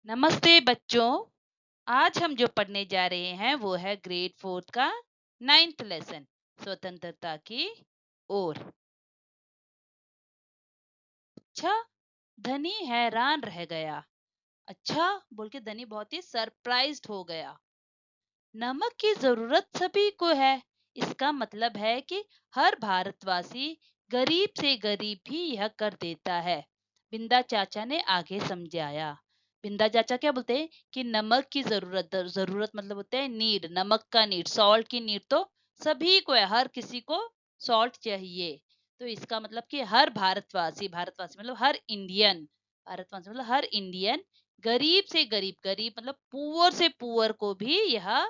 नमस्ते बच्चों। आज हम जो पढ़ने जा रहे हैं वो है ग्रेड 4 का 9th लेसन, स्वतंत्रता की ओर। अच्छा, धनी हैरान रह गया। अच्छा बोल के धनी बहुत ही सरप्राइज्ड हो गया। नमक की जरूरत सभी को है। इसका मतलब है कि हर भारतवासी, गरीब से गरीब भी यह कर देता है। बिंदा चाचा ने आगे समझाया। बिंदा चाचा क्या बोलते हैं कि नमक की जरूरत, जरूरत मतलब होता है नीड, नमक का नीड, सॉल्ट की नीड तो सभी को है, हर किसी को सॉल्ट चाहिए। तो इसका मतलब कि हर भारतवासी, भारतवासी मतलब हर इंडियन, भारतवासी मतलब हर इंडियन, गरीब से गरीब, गरीब मतलब पुअर से पुअर को भी यह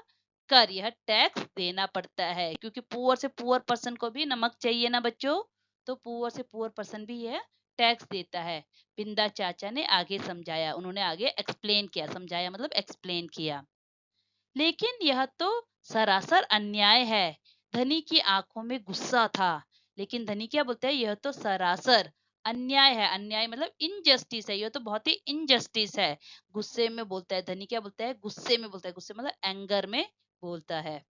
टैक्स देना पड़ता है, क्योंकि पुअर से पुअर पर्सन को भी नमक चाहिए ना बच्चों। तो पुअर से पुअर पर्सन भी यह टैक्स देता है। बिंदा चाचा ने आगे समझाया, उन्होंने आगे एक्सप्लेन किया, समझाया मतलब एक्सप्लेन किया। लेकिन यह तो सरासर अन्याय है। धनी की आंखों में गुस्सा था। लेकिन धनी क्या बोलते हैं, यह तो सरासर अन्याय है। अन्याय मतलब इनजस्टिस है, यह तो बहुत ही इनजस्टिस है। गुस्से में बोलता है धनी, क्या बोलता है, गुस्से में बोलता है, गुस्से मतलब एंगर में बोलता है।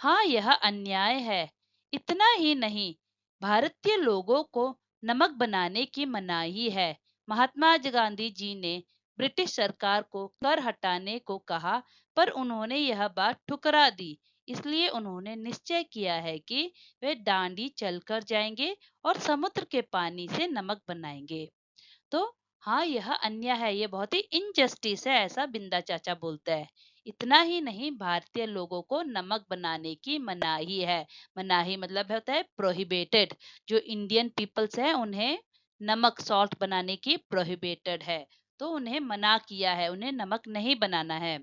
हाँ, यह अन्याय है। इतना ही नहीं, भारतीय लोगों को नमक बनाने की मनाही है। महात्मा गांधी जी ने ब्रिटिश सरकार को कर हटाने को कहा, पर उन्होंने यह बात ठुकरा दी। इसलिए उन्होंने निश्चय किया है कि वे दांडी चलकर जाएंगे और समुद्र के पानी से नमक बनाएंगे। तो हाँ, यह अन्याय है, ये बहुत ही इनजस्टिस है, ऐसा बिंदा चाचा बोलता है। इतना ही नहीं, भारतीय लोगों को नमक बनाने की मनाही है। मनाही मतलब होता है प्रोहिबिटेड। जो इंडियन पीपल्स है उन्हें नमक, सॉल्ट बनाने की प्रोहिबिटेड है। तो उन्हें मना किया है, उन्हें नमक नहीं बनाना है।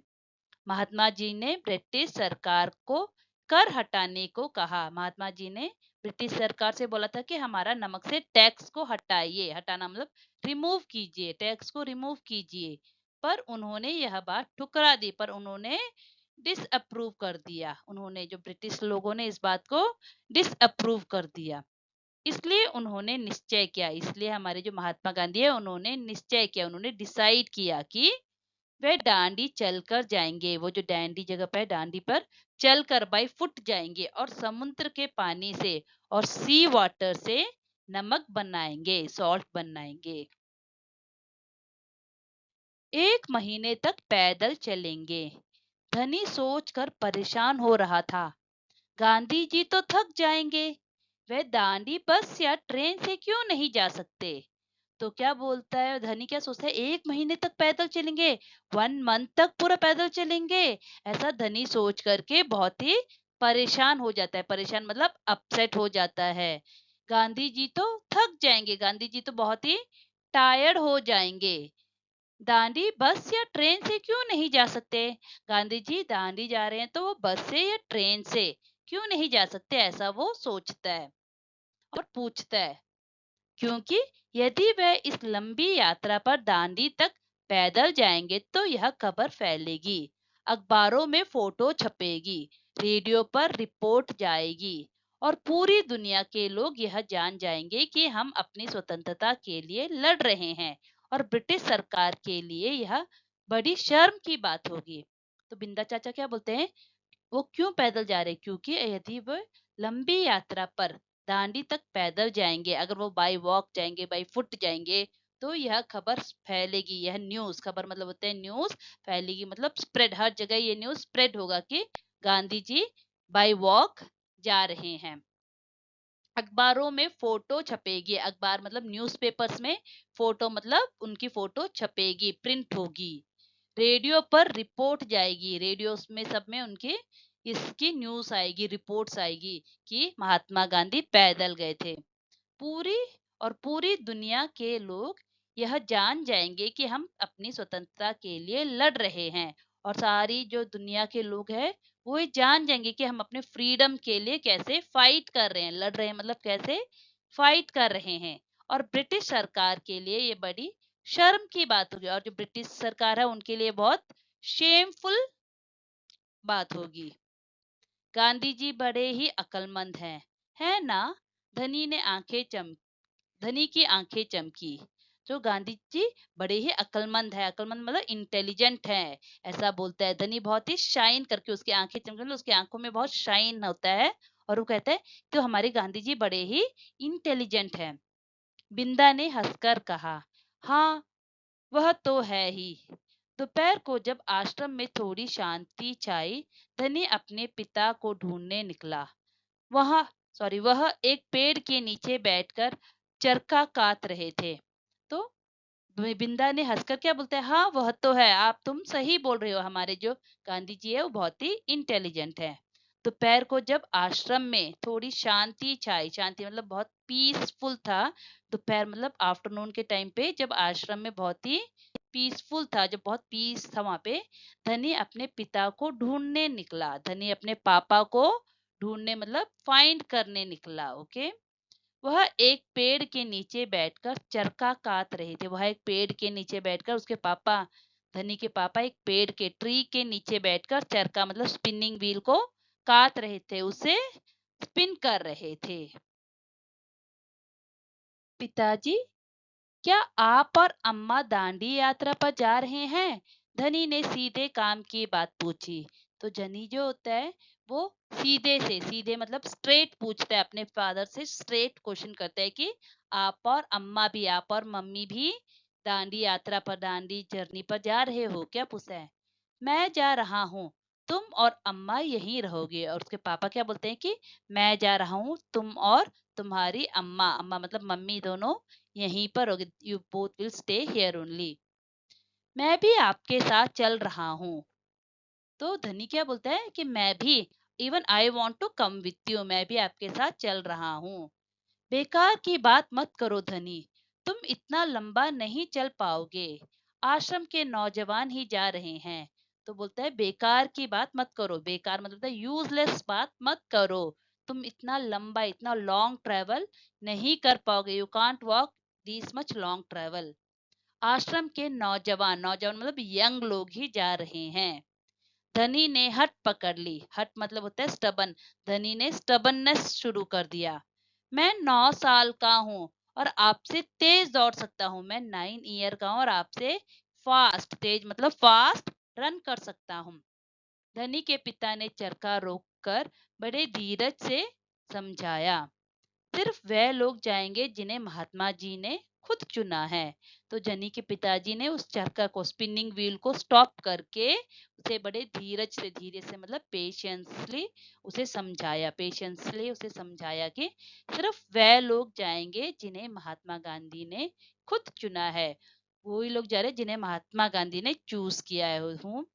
महात्मा जी ने ब्रिटिश सरकार को कर हटाने को कहा। महात्मा जी ने ब्रिटिश सरकार से बोला था कि हमारा नमक से टैक्स को हटाइए, हटाना मतलब रिमूव कीजिए, टैक्स को रिमूव कीजिए। पर उन्होंने यह बात ठुकरा दी, पर उन्होंने डिसअप्रूव कर दिया। उन्होंने, जो ब्रिटिश लोगों ने इस बात को डिसअप्रूव कर दिया। इसलिए उन्होंने निश्चय किया, इसलिए हमारे जो महात्मा गांधी है उन्होंने निश्चय किया, उन्होंने डिसाइड किया कि वे डांडी चलकर जाएंगे। वो जो डांडी जगह पे है, डांडी पर चलकर बाई फुट जाएंगे और समुद्र के पानी से और सी वाटर से नमक बनाएंगे, सॉल्ट बनाएंगे। 1 महीने तक पैदल चलेंगे। धनी सोचकर परेशान हो रहा था। गांधी जी तो थक जाएंगे, वे दांडी बस या ट्रेन से क्यों नहीं जा सकते। तो क्या बोलता है धनी, क्या सोचता है, 1 महीने तक पैदल चलेंगे, 1 मंथ तक पूरा पैदल चलेंगे। ऐसा धनी सोच करके बहुत ही परेशान हो जाता है। परेशान मतलब अपसेट हो जाता है। गांधी जी तो थक जाएंगे, गांधी जी तो बहुत ही टायर्ड हो जाएंगे। दांडी बस या ट्रेन से क्यों नहीं जा सकते। गांधी जी दांडी जा रहे हैं तो वो बस से या ट्रेन से क्यों नहीं जा सकते, ऐसा वो सोचता है और पूछता है। क्योंकि यदि वे इस लंबी यात्रा पर दांडी तक पैदल जाएंगे तो यह खबर फैलेगी, अखबारों में फोटो छपेगी, रेडियो पर रिपोर्ट जाएगी और पूरी दुनिया के लोग यह जान जाएंगे कि हम अपनी स्वतंत्रता के लिए लड़ रहे हैं और ब्रिटिश सरकार के लिए यह बड़ी शर्म की बात होगी। तो बिंदा चाचा क्या बोलते हैं, वो क्यों पैदल जा रहे हैं, क्योंकि यदि वो लंबी यात्रा पर दांडी तक पैदल जाएंगे, अगर वो बाय वॉक जाएंगे, बाय फुट जाएंगे, तो यह खबर फैलेगी, यह न्यूज, खबर मतलब होता है न्यूज, फैलेगी मतलब स्प्रेड, हर जगह ये न्यूज स्प्रेड होगा कि गांधी जी बाय वॉक जा रहे हैं। अखबारों में फोटो छपेगी, अखबार मतलब न्यूज़पेपर्स में, फोटो मतलब उनकी फोटो छपेगी, प्रिंट होगी। रेडियो पर रिपोर्ट जाएगी, रेडियो में सब में उनके इसकी न्यूज आएगी, रिपोर्ट्स आएगी कि महात्मा गांधी पैदल गए थे। पूरी और पूरी दुनिया के लोग यह जान जाएंगे कि हम अपनी स्वतंत्रता के लिए लड़ रहे हैं और सारी जो दुनिया के लोग हैं वो ये जान जाएंगे कि हम अपने फ्रीडम के लिए कैसे फाइट कर रहे हैं, लड़ रहे हैं मतलब कैसे फाइट कर रहे हैं। और ब्रिटिश सरकार के लिए ये बड़ी शर्म की बात होगी, और जो ब्रिटिश सरकार है उनके लिए बहुत शेमफुल बात होगी। गांधी जी बड़े ही अक्लमंद हैं, है ना। धनी ने आंखें चम धनी की आंखें चमकी। तो गांधी जी बड़े ही अक्लमंद है, अक्लमंद मतलब इंटेलिजेंट है, ऐसा बोलता है। धनी बहुत ही शाइन करके, उसकी आंखें चमक, उसकी आंखों में बहुत शाइन होता है, और वो कहता है तो हमारे गांधी जी बड़े ही इंटेलिजेंट है। बिंदा ने हंसकर कहा, हाँ वह तो है ही। दोपहर को जब आश्रम में थोड़ी शांति छाई, धनी अपने पिता को ढूंढने निकला। वह वह एक पेड़ के नीचे बैठकर चरखा काट रहे थे। तो बिंदा ने हंसकर क्या बोलता है, हाँ वह तो है, आप तुम सही बोल रहे हो, हमारे जो गांधी जी है वो बहुत ही इंटेलिजेंट है। दोपहर को जब आश्रम में थोड़ी शांति छाई, शांति मतलब बहुत पीसफुल था। दोपहर मतलब आफ्टरनून के टाइम पे जब आश्रम में बहुत ही पीसफुल था, जब बहुत पीस था वहां पे, धनी अपने पिता को ढूंढने निकला। धनी अपने पापा को ढूंढने मतलब फाइंड करने निकला। ओके, वह एक पेड़ के नीचे बैठकर चरखा काट रहे थे। वह एक पेड़ के नीचे बैठकर, उसके पापा, धनी के पापा एक पेड़ के ट्री के नीचे बैठकर चरखा मतलब स्पिनिंग व्हील को काट रहे थे, उसे स्पिन कर रहे थे। पिताजी, क्या आप और अम्मा दांडी यात्रा पर जा रहे हैं? धनी ने सीधे काम की बात पूछी। तो धनी जो होता है वो सीधे से, सीधे मतलब स्ट्रेट पूछता है, अपने फादर से स्ट्रेट क्वेश्चन करता है कि आप और अम्मा भी, आप और मम्मी भी दांडी यात्रा पर, दांडी जर्नी पर जा रहे हो क्या, पूछा है। मैं जा रहा हूँ, तुम और अम्मा यहीं रहोगे। और उसके पापा क्या बोलते हैं कि मैं जा रहा हूँ, तुम और तुम्हारी अम्मा, अम्मा मतलब मम्मी, दोनों यहीं पर होगे, you both will stay here only. मैं भी आपके साथ चल रहा हूँ। तो धनी क्या बोलता है कि मैं भी, even I want to come with you, मैं भी आपके साथ चल रहा हूँ। बेकार की बात मत करो धनी, तुम इतना लंबा नहीं चल पाओगे, आश्रम के नौजवान ही जा रहे हैं। तो बोलता है बेकार की बात मत करो, बेकार मतलब यूजलेस बात मत करो, तुम इतना लंबा, इतना लॉन्ग ट्रेवल नहीं कर पाओगे, you can't walk this much long travel. आश्रम के नौजवान, नौजवान मतलब यंग लोग ही जा रहे हैं। धनी ने हट पकड़ ली, हट मतलब होता है स्टबन, धनी ने स्टबननेस शुरू कर दिया। मैं 9 साल का हूँ और आपसे तेज दौड़ सकता हूँ, मैं 9 ईयर का हूँ और आपसे फास्ट, तेज मतलब फास्ट रन कर सकता हूँ। धनी के पिता ने चरखा रोककर बड़े धीरज से समझाया, सिर्फ वह लोग जाएंगे जिन्हें महात्मा जी ने खुद चुना है। तो जनी के पिताजी ने उस चरखा को, स्पिनिंग व्हील को स्टॉप करके उसे बड़े धीरज से, धीरे से मतलब पेशेंसली उसे समझाया, पेशेंसली उसे समझाया कि सिर्फ वह लोग जाएंगे जिन्हें महात्मा गांधी ने खुद चुना है, वही लोग जा रहे हैं जिन्हें महात्मा गांधी ने चूज किया है। हूँ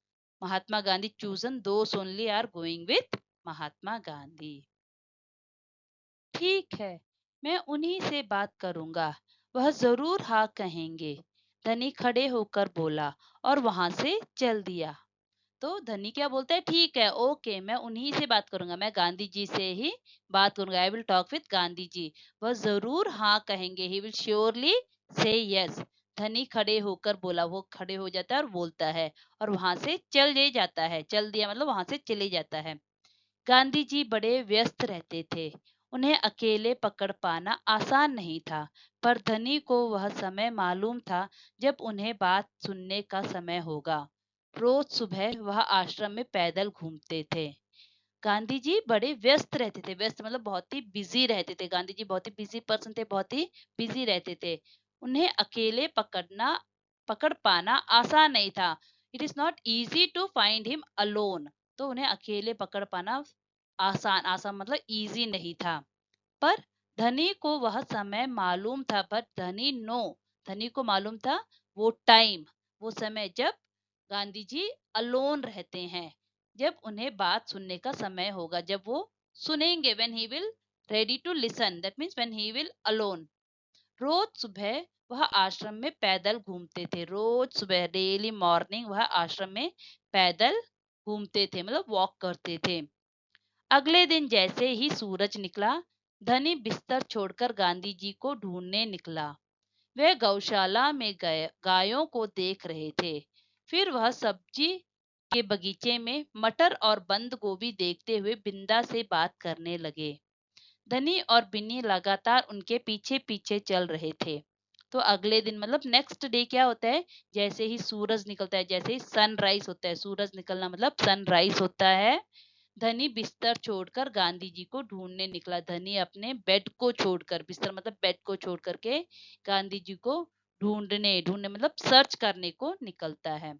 Mahatma Gandhi chosen, those only are going with Mahatma Gandhi. ठीक है, मैं उन्हीं से बात करूंगा, वह जरूर हाँ कहेंगे। धनी खड़े होकर बोला और वहां से चल दिया। तो धनी क्या बोलता है, ठीक है, ओके, मैं उन्हीं से बात करूंगा, मैं गांधी जी से ही बात करूंगा, I will talk with Gandhi ji, वह जरूर हाँ कहेंगे, he will surely say yes. धनी खड़े होकर बोला, वो खड़े हो जाता है और बोलता है, और वहां से चले जाता है, चल दिया मतलब वहां से चले जाता है। गांधी जी बड़े व्यस्त रहते थे, उन्हें अकेले पकड़ पाना आसान नहीं था, पर धनी को वह समय मालूम था जब उन्हें बात सुनने का समय होगा। रोज सुबह वह आश्रम में पैदल घूमते थे। गांधी जी बड़े व्यस्त रहते थे, व्यस्त मतलब बहुत ही बिजी रहते थे, गांधी जी बहुत ही बिजी पर्सन थे, बहुत ही बिजी रहते थे। उन्हें अकेले पकड़ पाना आसान नहीं था, it is not easy to find him alone. तो उन्हें अकेले पकड़ पाना आसान, आसान मतलब इजी नहीं था। पर धनी को वह समय मालूम था, पर धनी नो, धनी को मालूम था वो टाइम, वो समय जब गांधी जी अलोन रहते हैं, जब उन्हें बात सुनने का समय होगा, जब वो सुनेंगे, when he will ready to listen, that means when he will alone. रोज सुबह वह आश्रम में पैदल घूमते थे, रोज सुबह डेली मॉर्निंग वह आश्रम में पैदल घूमते थे मतलब वॉक करते थे। अगले दिन जैसे ही सूरज निकला, धनी बिस्तर छोड़कर गांधी जी को ढूंढने निकला। वे गौशाला में गए, गायों को देख रहे थे। फिर वह सब्जी के बगीचे में मटर और बंद गोभी देखते हुए बिंदा से बात करने लगे। धनी और बिन्नी लगातार उनके पीछे पीछे चल रहे थे। तो अगले दिन मतलब नेक्स्ट डे क्या होता है, जैसे ही सूरज निकलता है, जैसे ही सनराइज होता है, सूरज निकलना मतलब सनराइज होता है, धनी बिस्तर छोड़कर गांधी जी को ढूंढने निकला। धनी अपने बेड को छोड़कर, बिस्तर मतलब बेड को छोड़ करके गांधी जी को ढूंढने ढूंढने मतलब सर्च करने को निकलता है।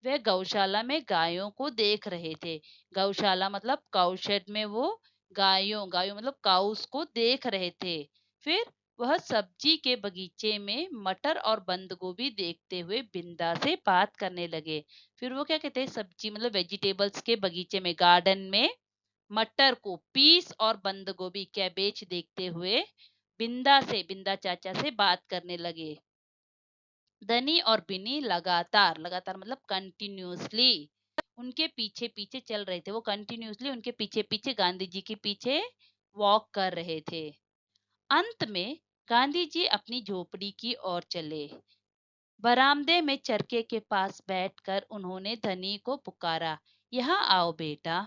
वे गौशाला में गायों को देख रहे थे। गौशाला मतलब काउ शेड में वो गायों गायों मतलब काउस को देख रहे थे। फिर वह सब्जी के बगीचे में मटर और बंद गोभी देखते हुए बिंदा से बात करने लगे। फिर वो क्या कहते हैं, सब्जी मतलब वेजिटेबल्स के बगीचे में, गार्डन में मटर को, पीस और बंद गोभी कैबेज देखते हुए बिंदा चाचा से बात करने लगे। धनी और बिनी लगातार लगातार मतलब कंटिन्यूअसली उनके पीछे पीछे चल रहे थे। वो कंटिन्यूअसली उनके पीछे पीछे गांधी जी के पीछे वॉक कर रहे थे। अंत में गांधी जी अपनी झोपड़ी की ओर चले। बरामदे में चरखे के पास बैठकर उन्होंने धनी को पुकारा, यहाँ आओ बेटा।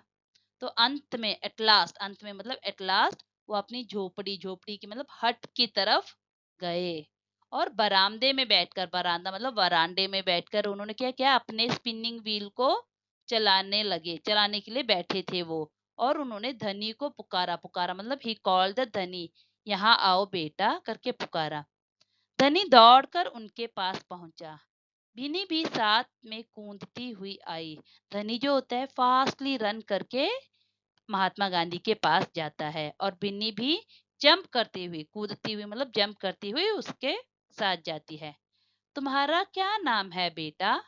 तो अंत में एट लास्ट, अंत में मतलब एट लास्ट वो अपनी झोपड़ी झोपड़ी की मतलब हट की तरफ गए और बरामदे में बैठकर, बरामदा मतलब वरांडे में बैठकर उन्होंने क्या किया, अपने स्पिनिंग व्हील को चलाने लगे, चलाने के लिए बैठे थे वो। और उन्होंने धनी को पुकारा, पुकारा मतलब ही कॉल्ड द धनी, यहाँ आओ बेटा करके पुकारा। धनी दौड़कर उनके पास पहुंचा। बिनी भी साथ में कूदती हुई आई। धनी जो होता है फास्टली रन करके महात्मा गांधी के पास जाता है और बिन्नी भी जंप करती हुई, कूदती हुई मतलब जंप करती हुई उसके साथ जाती है। तुम्हारा क्या नाम है बेटा?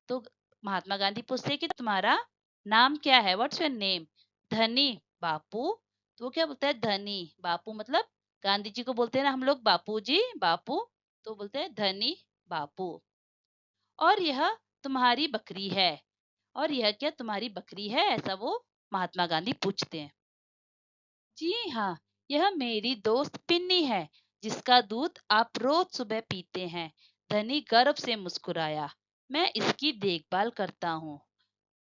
तो महात्मा गांधी पूछते हैं कि तुम्हारा नाम क्या है, व्हाट्स योर नेम? धनी बापू। तो वो क्या बोलता है, धनी बापू मतलब गांधी जी को बोलते हैं ना हम लोग बापू जी, बापू, तो बोलते हैं धनी बापू। और यह तुम्हारी बकरी है, और यह क्या तुम्हारी बकरी है, ऐसा वो महात्मा गांधी पूछते हैं। जी हाँ, यह मेरी दोस्त पिन्नी है, जिसका दूध आप रोज सुबह पीते हैं। धनी गर्व से मुस्कुराया। मैं इसकी देखभाल करता हूँ।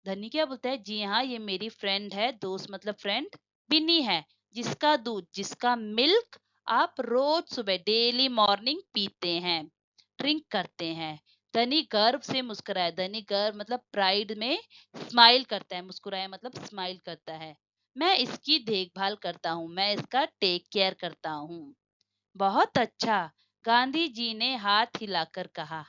धनी क्या बोलता है, जी हाँ ये मेरी फ्रेंड है, दोस्त मतलब फ्रेंड पिन्नी है, जिसका दूध, जिसका मिल्क आप रोज सुबह डेली मॉर्निंग पीते हैं, ड्रिंक करते हैं। धनी गर्व से मुस्कुराया। धनी गर्व मतलब प्राइड में स्माइल करता है, मुस्कुराया मतलब स्माइल करता है। मैं इसकी देखभाल करता हूँ, मैं इसका टेक केयर करता हूँ। बहुत अच्छा, गांधी जी ने हाथ हिलाकर कहा।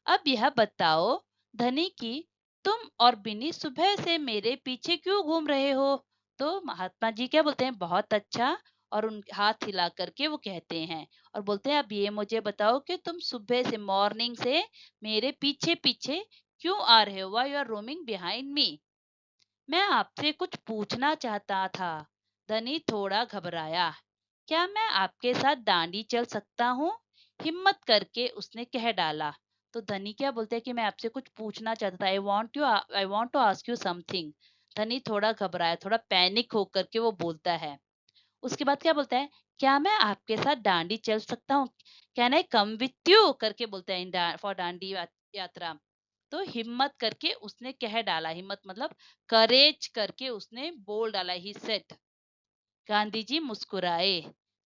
अब यह बताओ धनी कि तुम और बिनी सुबह से मेरे पीछे क्यों घूम रहे हो? तो महात्मा जी क्या बोलते हैं, बहुत अच्छा, और उन हाथ हिला करके वो कहते हैं और बोलते हैं अब ये मुझे बताओ कि तुम सुबह से, मॉर्निंग से मेरे पीछे पीछे क्यों आ रहे हो? Why you are roaming behind me? मैं आपसे कुछ पूछना चाहता था। धनी थोड़ा घबराया। क्या मैं आपके साथ दांडी चल सकता हूँ? हिम्मत करके उसने कह डाला। तो धनी क्या बोलते हैं कि मैं आपसे कुछ पूछना चाहता था, I want to ask you something. Dhani थोड़ा घबराया, थोड़ा पैनिक होकर के वो बोलता है। उसके बाद क्या बोलता है, क्या मैं आपके साथ दांडी चल सकता हूँ? Can I come with you करके बोलता है फॉर दांडी यात्रा। तो हिम्मत करके उसने कह डाला, हिम्मत मतलब करेज करके उसने बोल डाला, ही सेड। गांधी जी मुस्कुराए।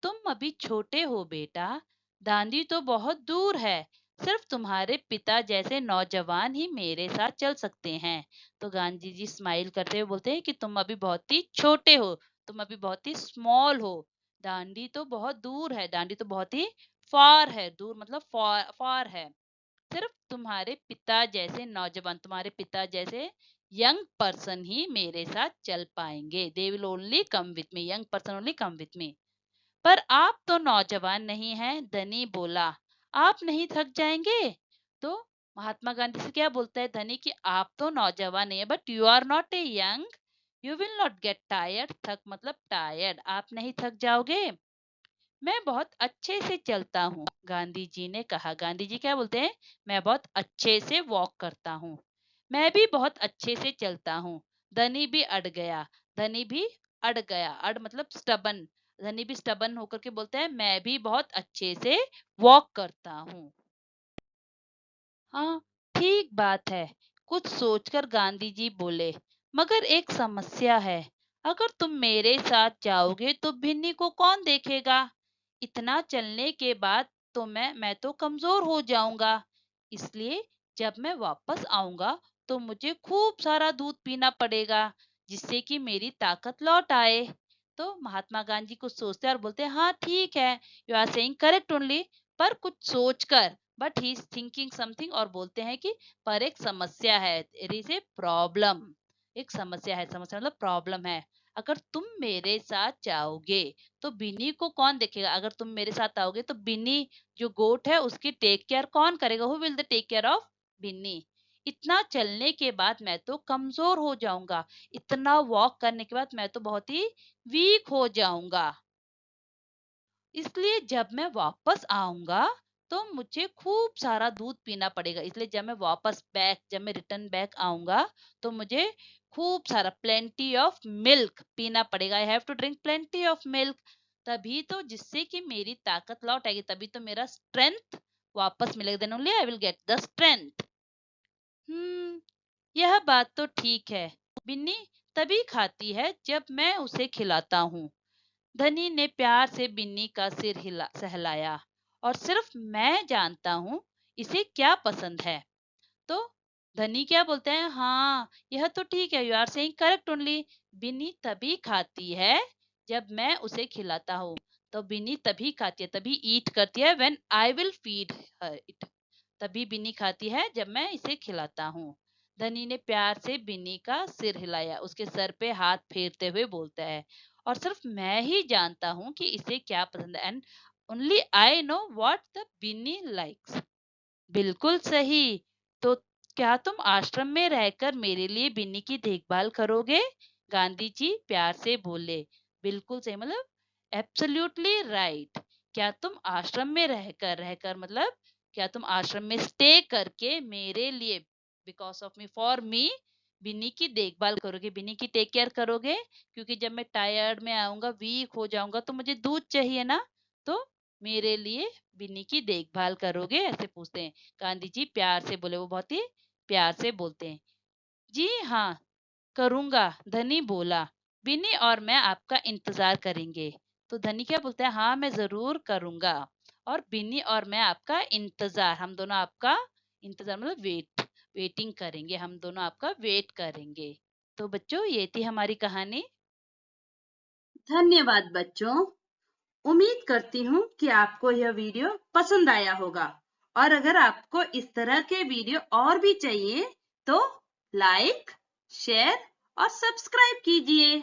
तुम अभी छोटे हो बेटा, दांडी तो बहुत दूर है, सिर्फ तुम्हारे पिता जैसे नौजवान ही मेरे साथ चल सकते हैं। तो गांधी जी स्माइल करते हुए बोलते हैं कि तुम अभी बहुत ही छोटे हो, तुम अभी बहुत ही स्मॉल हो, दांडी तो बहुत दूर है, दांडी तो बहुत ही फार है, दूर मतलब फार फार है, सिर्फ तुम्हारे पिता जैसे नौजवान, तुम्हारे पिता जैसे यंग पर्सन ही मेरे साथ चल पाएंगे। They will only come with me, young person only come with me. पर आप तो नौजवान नहीं हैं, धनी बोला। आप नहीं थक जाएंगे? तो महात्मा गांधी से क्या बोलता है धनी कि आप तो नौजवान नहीं है, but you are not a young, you will not get tired. थक मतलब टायर्ड, आप नहीं थक जाओगे। मैं बहुत अच्छे से चलता हूँ, गांधी जी ने कहा। गांधी जी क्या बोलते हैं, मैं बहुत अच्छे से वॉक करता हूँ। मैं भी बहुत अच्छे से चलता हूँ। धनी भी अड़ गया, धनी भी अड़ गया, अड़ मतलब स्टबन। धनी भी स्टबन होकर के बोलता है मैं भी बहुत अच्छे से वॉक करता हूँ। हाँ, ठीक बात है। कुछ सोचकर गांधी जी बोले, मगर एक समस्या है। अगर तुम मेरे साथ जाओगे तो भिन्नी को कौन देखेगा? इतना चलने के बाद तो मैं तो कमजोर हो जाऊंगा। इसलिए जब मैं वापस आऊंगा तो मुझे खूब सारा दूध पीना पड़ेगा, जिससे कि मेरी ताकत लौट आए। तो महात्मा गांधी कुछ सोचते हैं और बोलते हैं, हाँ ठीक है, you are saying correct only, पर कुछ सोचकर, but he is thinking something, और बोलते हैं कि पर एक समस्या है, इट इज ए प्रॉब्लम। एक समस्या है, समस्या मतलब प्रॉब्लम है। अगर तुम मेरे साथ जाओगे तो बिन्नी को कौन देखेगा? अगर तुम मेरे साथ आओगे तो बिन्नी जो गोट है उसकी टेक केयर कौन करेगा? Who will the take care of Binni? इतना चलने के बाद मैं तो कमजोर हो जाऊंगा, इतना वॉक करने के बाद मैं तो बहुत ही वीक हो जाऊंगा। इसलिए जब मैं वापस आऊंगा तो मुझे खूब सारा दूध पीना पड़ेगा। इसलिए जब मैं रिटर्न बैक आऊंगा तो मुझे खूब सारा प्लेंटी ऑफ मिल्क पीना पड़ेगा। I have to drink plenty of milk. तभी तो, जिससे कि मेरी ताकत लौट आएगी, तभी तो मेरा स्ट्रेंथ वापस मिलेगा। Then only I will get the strength. Hmm, यह बात तो ठीक है। बिन्नी तभी खाती है जब मैं उसे खिलाता हूँ। धनी ने प्यार से बिन्नी का सिर हिला सहलाया। और सिर्फ मैं जानता हूँ इसे क्या पसंद है। तो धनी क्या बोलते हैं, हाँ यह तो ठीक है, you are saying correct only. Binni तभी खाती है जब मैं उसे खिलाता हूँ। तो बिन्नी तभी खाती है, तभी ईट करती है, when I will feed her it. तभी बिन्नी खाती है जब मैं इसे खिलाता हूँ। धनी ने प्यार से बिन्नी का सिर हिलाया, उसके सर पे हाथ फेरते हुए बोलता है, और सिर्फ मैं ही जानता हूँ कि इसे क्या पसंद है, and only I know what the Binni likes. बिल्कुल सही। तो क्या तुम आश्रम में रहकर मेरे लिए बिन्नी की देखभाल करोगे? गांधी जी प्यार से बोले। बिल्कुल सही मतलब एब्सोल्युटली राइट। क्या तुम आश्रम में रहकर मतलब क्या तुम आश्रम में स्टे करके मेरे लिए, because of me, for me, Binni की देखभाल करोगे, बिन्नी की टेक केयर करोगे? क्योंकि जब मैं टायर्ड में आऊंगा, वीक हो जाऊंगा, तो मुझे दूध चाहिए ना। तो मेरे लिए बिन्नी की देखभाल करोगे, ऐसे पूछते हैं। गांधी जी प्यार से बोले, वो बहुत ही प्यार से बोलते हैं। जी हाँ, करूंगा, धनी बोला। बिन्नी और मैं आपका इंतजार करेंगे। तो धनी क्या बोलता है, हाँ मैं जरूर करूंगा। और बिन्नी और मैं आपका इंतजार, हम दोनों आपका इंतजार मतलब वेटिंग करेंगे, हम दोनों आपका वेट करेंगे। तो बच्चों, ये थी हमारी कहानी। धन्यवाद बच्चों। उम्मीद करती हूँ कि आपको यह वीडियो पसंद आया होगा। और अगर आपको इस तरह के वीडियो और भी चाहिए तो लाइक, शेयर और सब्सक्राइब कीजिए।